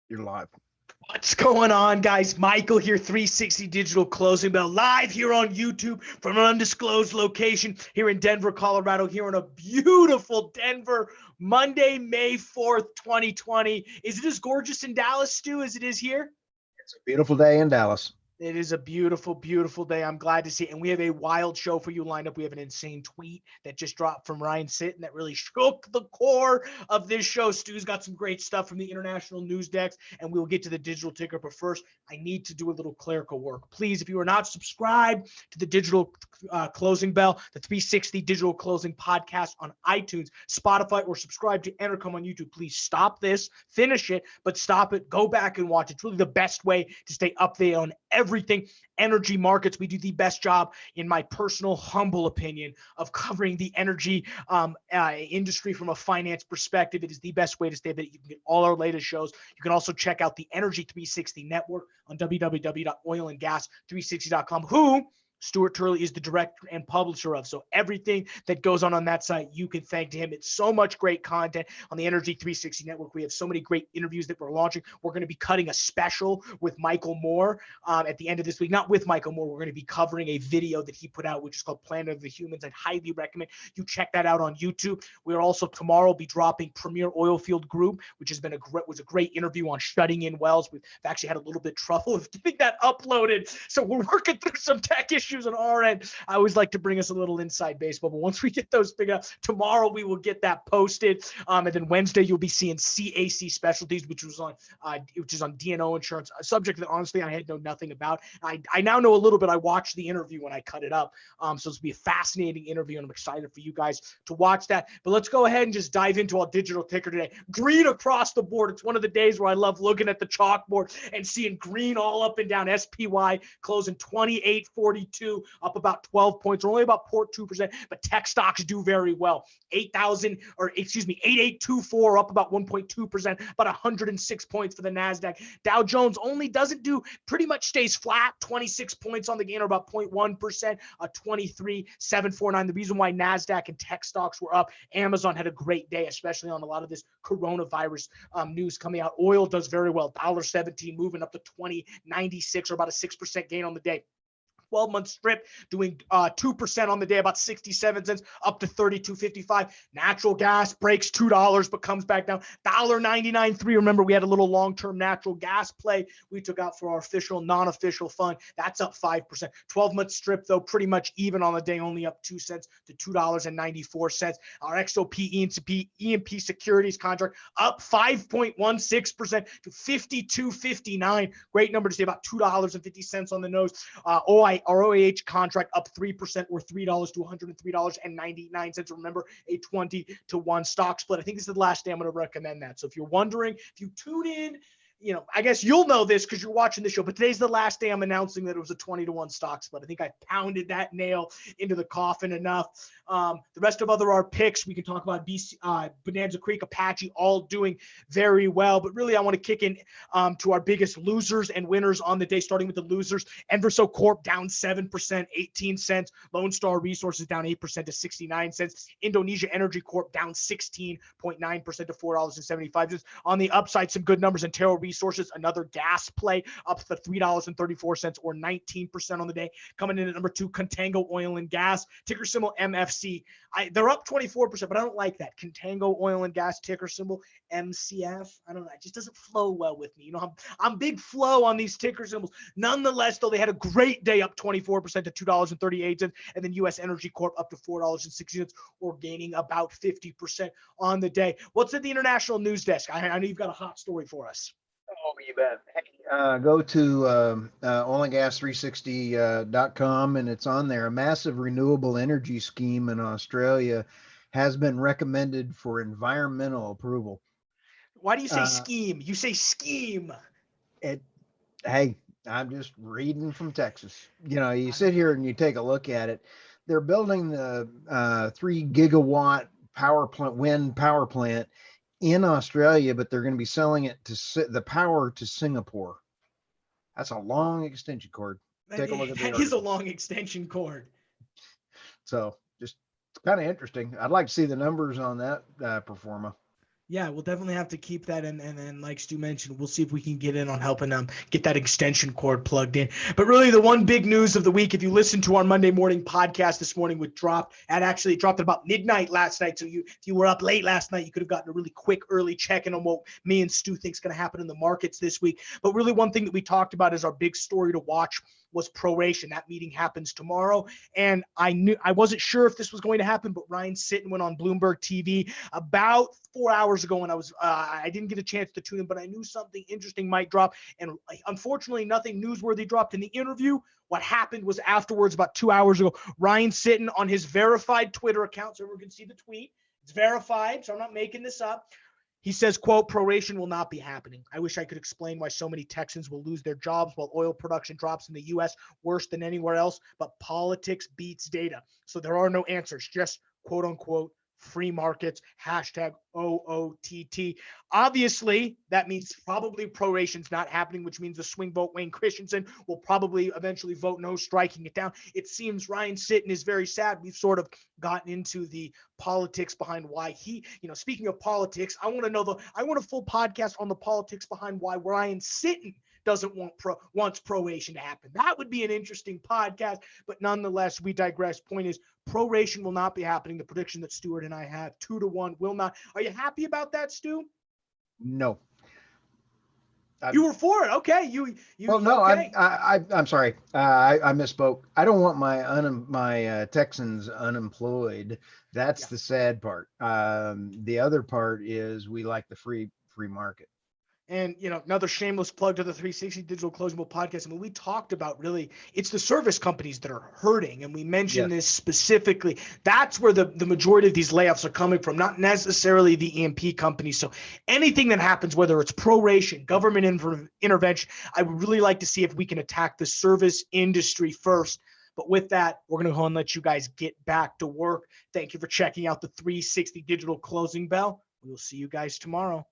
You're live. What's going on, guys? Michael here, 360 Digital Closing Bell, live here on YouTube from an undisclosed location here in Denver, Colorado, here on a beautiful Denver Monday, May 4th, 2020. Is it as gorgeous in Dallas, Stu, as it is here? It's a beautiful day in Dallas. It is a beautiful, beautiful day. I'm glad to see it. And we have a wild show for you lined up. We have an insane tweet that just dropped from Ryan Sitton that really shook the core of this show. Stu's got some great stuff from the international news decks, and we will get to the digital ticker. But first, I need to do a little clerical work. Please, if you are not subscribed to the digital closing bell, the 360 digital closing podcast on iTunes, Spotify, or subscribe to Entercom on YouTube, please stop this, finish it, but stop it, go back and watch. It's really the best way to stay up there on everything energy markets. We do the best job, in my personal humble opinion, of covering the energy industry from a finance perspective. It is the best way to stay there. You can get all our latest shows. You can also check out the Energy 360 network on www.oilandgas360.com, who Stuart Turley is the director and publisher of. So everything that goes on that site, you can thank to him. It's so much great content on the Energy 360 network. We have so many great interviews that we're launching. We're going to be cutting a special with Michael Moore at the end of this week. Not with Michael Moore. We're going to be covering a video that he put out, which is called Planet of the Humans. I'd highly recommend you check that out on YouTube. We're also tomorrow be dropping Premier Oilfield Group, which was a great interview on shutting in wells. We've actually had a little bit of trouble with getting that uploaded. So we're working through some tech issues on our end. I always like to bring us a little inside baseball, but once we get those figured out, tomorrow we will get that posted. And then Wednesday you'll be seeing CAC Specialties, which is on D&O insurance, a subject that honestly I had known nothing about. I now know a little bit. I watched the interview when I cut it up. So it's be a fascinating interview, and I'm excited for you guys to watch that. But let's go ahead and just dive into our digital ticker today. Green across the board. It's one of the days where I love looking at the chalkboard and seeing green all up and down. SPY closing 28.42. Up about 12 points, or only about 0.2%, but tech stocks do very well. 8824, up about 1.2%, about 106 points for the NASDAQ. Dow Jones only doesn't do, pretty much stays flat, 26 points on the gain, or about 0.1%, 23,749. The reason why NASDAQ and tech stocks were up, Amazon had a great day, especially on a lot of this coronavirus news coming out. Oil does very well, $1.17, moving up to 20.96, or about a 6% gain on the day. 12-month strip doing 2% on the day, about 67 cents, up to 32.55. Natural gas breaks $2 but comes back down, $1.99.3. Remember, we had a little long-term natural gas play we took out for our official non-official fund. That's up 5%. 12-month strip, though, pretty much even on the day, only up 2 cents to $2.94. Our XOP E&P securities contract up 5.16% to 52.59. Great number to say, about $2.50 on the nose. Our OAH contract up 3%, or $3 to $103.99. Remember, a 20-to-1 stock split. I think this is the last day I'm going to recommend that. So if you're wondering, if you tune in, I guess you'll know this because you're watching the show, but today's the last day I'm announcing that it was a 20-to-1 stock split. I think I pounded that nail into the coffin enough. The rest of our picks, we can talk about Bonanza Creek, Apache, all doing very well. But really, I want to kick in to our biggest losers and winners on the day, starting with the losers. Enverso Corp down 7%, 18 cents. Lone Star Resources down 8% to 69 cents. Indonesia Energy Corp down 16.9% to $4.75. On the upside, some good numbers. Antero Resources, another gas play, up to $3.34, or 19% on the day. Coming in at number 2, Contango Oil and Gas, ticker symbol MFC. They're up 24%, but I don't like that. Contango Oil and Gas, ticker symbol MCF. I don't know. It just doesn't flow well with me. I'm big flow on these ticker symbols. Nonetheless, though, they had a great day, up 24% to $2.38, and then U.S. Energy Corp up to $4.60, or gaining about 50% on the day. What's at the international news desk? I know you've got a hot story for us. Oh, you bet. Hey, go to oilandgas360.com, and it's on there. A massive renewable energy scheme in Australia has been recommended for environmental approval. Why do you say scheme? You say scheme. Hey, I'm just reading from Texas. You sit here and you take a look at it. They're building the 3 gigawatt wind power plant in Australia, but they're going to be selling it the power to Singapore. That's a long extension cord. Take a look at that. Is a long extension cord. So just kind of interesting. I'd like to see the numbers on that performa. Yeah, we'll definitely have to keep that. And like Stu mentioned, we'll see if we can get in on helping them get that extension cord plugged in. But really, the one big news of the week, if you listen to our Monday morning podcast this morning, it dropped at about midnight last night. So if you were up late last night, you could have gotten a really quick early check-in on what me and Stu think's going to happen in the markets this week. But really, one thing that we talked about is our big story to watch was proration. That meeting happens tomorrow. And I wasn't sure if this was going to happen, but Ryan Sitton went on Bloomberg TV about 4 hours ago, and I didn't get a chance to tune in, but I knew something interesting might drop. And unfortunately, nothing newsworthy dropped in the interview. What happened was afterwards, about 2 hours ago, Ryan Sitton on his verified Twitter account, so everyone can see the tweet. It's verified, so I'm not making this up. He says, quote, proration will not be happening. I wish I could explain why so many Texans will lose their jobs while oil production drops in the U.S. worse than anywhere else, but politics beats data. So there are no answers, just quote unquote free markets, hashtag OOTT. Obviously, that means probably proration's not happening, which means the swing vote Wayne Christensen will probably eventually vote no, striking it down. It seems Ryan Sitton is very sad. We've sort of gotten into the politics behind why he, speaking of politics, I want a full podcast on the politics behind why Ryan Sitton wants proration to happen. That would be an interesting podcast, but nonetheless, we digress. Point is, proration will not be happening. The prediction that Stuart and I have, 2-1, will not. Are you happy about that, Stu? No. You were for it. Okay. Well, no, okay. I'm sorry. I misspoke. I don't want my Texans unemployed. That's the sad part. The other part is we like the free market. And, another shameless plug to the 360 Digital Closing Bowl podcast. I mean, we talked about really, it's the service companies that are hurting. And we mentioned this specifically. That's where the majority of these layoffs are coming from, not necessarily the E&P companies. So anything that happens, whether it's proration, government intervention, I would really like to see if we can attack the service industry first. But with that, we're going to go and let you guys get back to work. Thank you for checking out the 360 Digital Closing Bell. We will see you guys tomorrow.